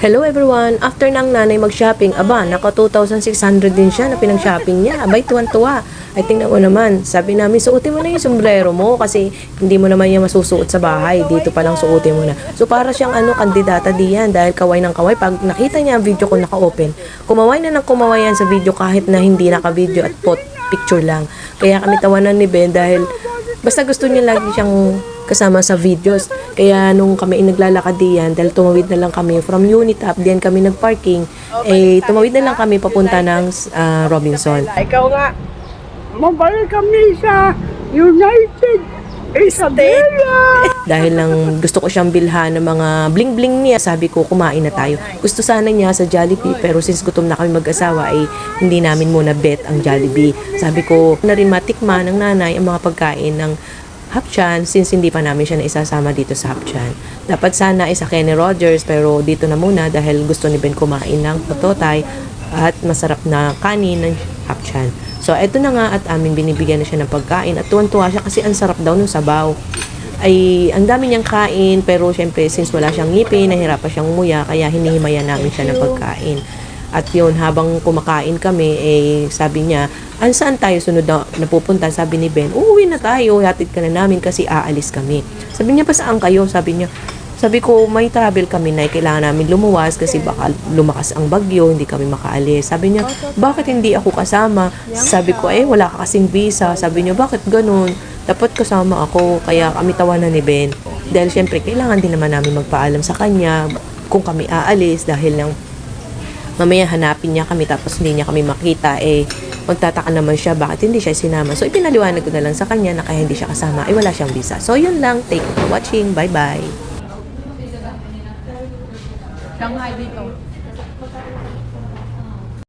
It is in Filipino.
Hello everyone! After ng nanay mag-shopping, aba, naka 2,600 din siya na pinag-shopping niya. Abay, tuwan-tuwa. Ay, tingnan mo naman. Sabi namin, suotin mo na yung sombrero mo kasi hindi mo naman yung masusuot sa bahay. Dito pa lang suotin mo na. So, para siyang kandidata diyan dahil kaway ng kaway. Pag nakita niya ang video ko naka-open, kumaway na ng kumaway yan sa video kahit na hindi naka-video at picture lang. Kaya kami tawanan ni Ben dahil basta gusto niya lagi siyang kasama sa videos. Kaya nung kami naglalakad diyan, dahil tumawid na lang kami from Unitap, diyan kami nagparking, tumawid na lang kami papunta ng Robinson. Ikaw nga, mabalik kami sa United States. Dahil lang gusto ko siyang bilhan ng mga bling-bling niya, sabi ko kumain na tayo. Gusto sana niya sa Jollibee, pero since gutom na kami mag-asawa, hindi namin muna bet ang Jollibee. Sabi ko na rin matikman ng nanay ang mga pagkain ng Hapchan since hindi pa namin siya naisasama dito sa Hapchan. Dapat sana sa Kenny Rogers pero dito na muna dahil gusto ni Ben kumain ng pototay at masarap na kanin ng Hapchan. So eto na nga at aming binibigyan na siya ng pagkain at tuwan-tuwa siya kasi ang sarap daw ng sabaw. Ay ang dami niyang kain pero syempre since wala siyang ngipin, nahirapan siyang umuya kaya hinihimayan namin siya ng pagkain. At yun, habang kumakain kami, sabi niya, saan tayo sunod na napupunta? Sabi ni Ben, uuwi na tayo, hatid ka na namin kasi aalis kami. Sabi niya, pa saan kayo? Sabi niya, sabi ko, may travel kami na kailangan namin lumuwas kasi baka lumakas ang bagyo, hindi kami makaalis. Sabi niya, bakit hindi ako kasama? Sabi ko, wala ka kasing visa. Sabi niya, bakit ganun? Dapat kasama ako, kaya kami tawanan ni Ben. Dahil syempre, kailangan din naman namin magpaalam sa kanya kung kami aalis dahil lang mamaya hanapin niya kami tapos hindi niya kami makita, magtataka naman siya bakit hindi siya sinama. So, ipinaliwanag ko na lang sa kanya na kaya hindi siya kasama, wala siyang visa. So, yun lang. Thank you for watching. Bye-bye. Shanghai dito.